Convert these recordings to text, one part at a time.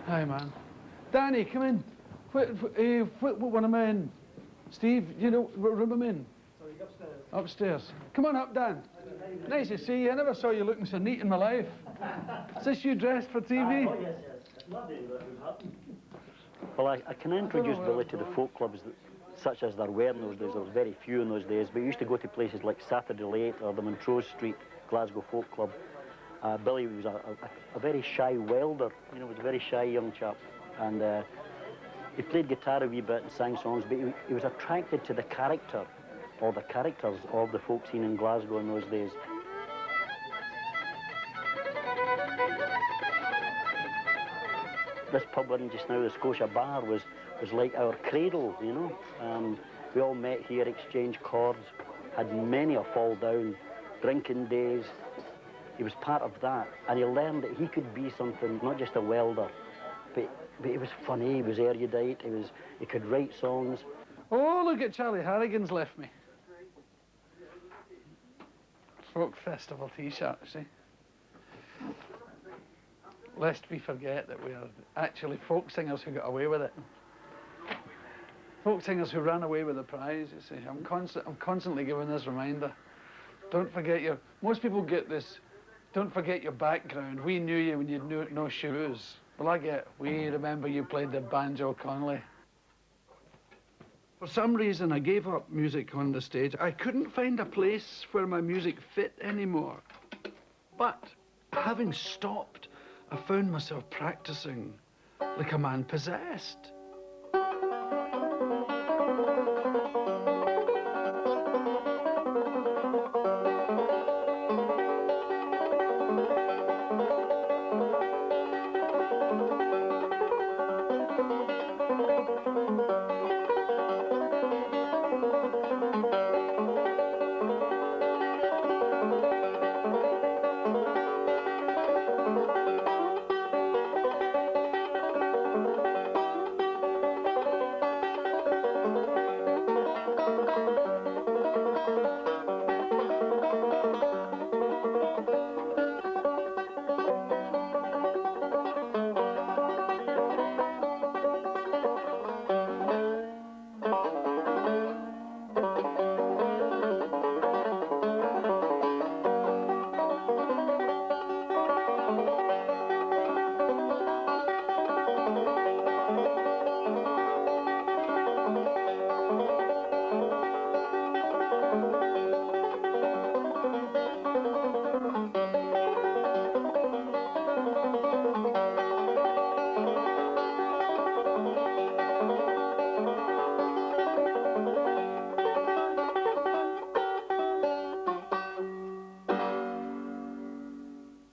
Hi, man. Danny, come in. What one am I in? Steve, you know what room I'm in? Sorry, upstairs. Upstairs. Come on up, Dan. Nice to see you. I never saw you looking so neat in my life. Is this you dressed for TV? Oh, yes, yes. It's lovely that would happen. Well, I can introduce Billy to the folk clubs, such as there were in those days. There was very few in those days, but we used to go to places like Saturday Late or the Montrose Street Glasgow Folk Club. Billy was a very shy welder, you know, was a very shy young chap, and he played guitar a wee bit and sang songs, but he was attracted to the character, or the characters of the folk scene in Glasgow in those days. This pub we're in just now, the Scotia Bar, was like our cradle, you know. We all met here, exchanged chords, had many a fall down, drinking days. He was part of that, and he learned that he could be something, not just a welder, but he was funny, he was erudite, he could write songs. Oh, look at Charlie Harrigan's left me. Folk Festival T-shirt, see? Lest we forget that we are actually folk singers who got away with it. Folk singers who ran away with the prize, you see. I'm constantly giving this reminder. Don't forget most people get this, don't forget your background. We knew you when you knew no shoes. Well, we remember you played the banjo Connolly. For some reason, I gave up music on the stage. I couldn't find a place where my music fit anymore. But having stopped, I found myself practicing like a man possessed.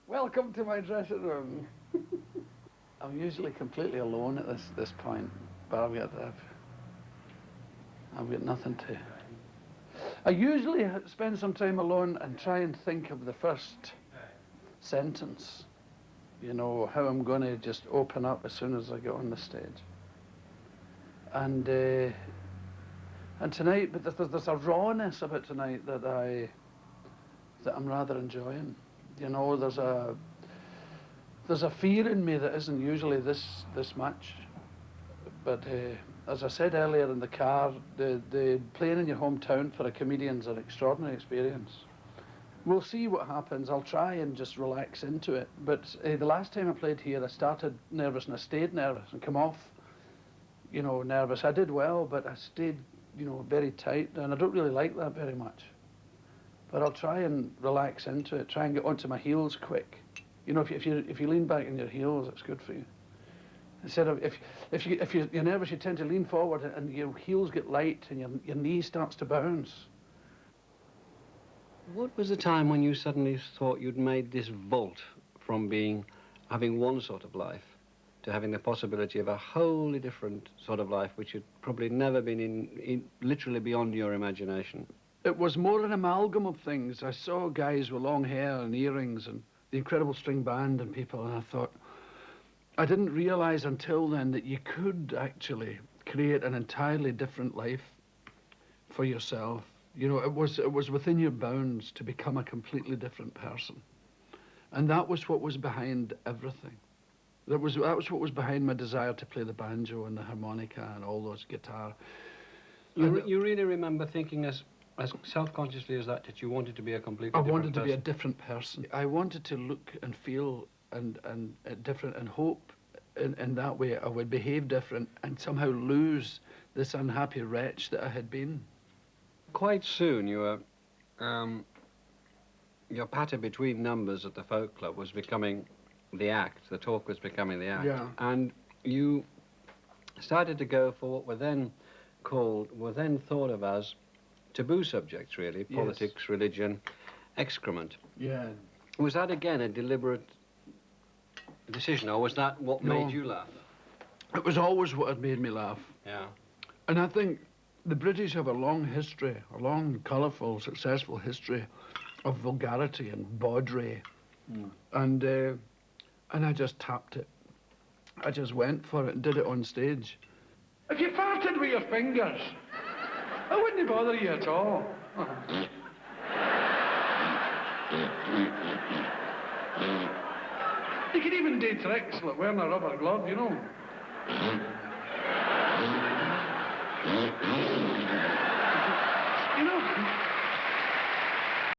Welcome to my dressing room. I'm usually completely alone at this point, but I've got nothing to. I usually spend some time alone and try and think of the first sentence. You know, how I'm going to just open up as soon as I get on the stage. And tonight, but there's a rawness about tonight that I'm rather enjoying. You know, there's a fear in me that isn't usually this much. But as I said earlier in the car, the playing in your hometown for a comedian's an extraordinary experience. We'll see what happens. I'll try and just relax into it. But the last time I played here, I started nervous and I stayed nervous and come off, you know, nervous. I did well, but I stayed, you know, very tight, and I don't really like that very much. But I'll try and relax into it, try and get onto my heels quick. You know, if you lean back in your heels, it's good for you. Instead of, if you're nervous, you tend to lean forward and your heels get light and your knee starts to bounce. What was the time when you suddenly thought you'd made this vault from having one sort of life to having the possibility of a wholly different sort of life, which had probably never been literally beyond your imagination? It was more an amalgam of things. I saw guys with long hair and earrings and the incredible string band and people, and I thought, I didn't realize until then that you could actually create an entirely different life for yourself. You know, it was within your bounds to become a completely different person. And that was what was behind everything. That was what was behind my desire to play the banjo and the harmonica and all those guitar. You really remember thinking as self-consciously as that you wanted to be a completely I different wanted to be a person? different person. I wanted to look and feel and different and hope in that way I would behave different and somehow lose this unhappy wretch that I had been. Quite soon, you were, your patter between numbers at the folk club was becoming the act. The talk was becoming the act. Yeah. And you started to go for what were then thought of as taboo subjects, really. Yes. Politics, religion, excrement. Yeah. Was that again a deliberate decision, or was that what No. made you laugh? It was always what had made me laugh. Yeah. And I think the British have a long history, a long, colourful, successful history of vulgarity and bawdry. And I just tapped it. I just went for it and did it on stage. If you farted with your fingers, I wouldn't bother you at all. You can even do tricks like wearing a rubber glove, you know.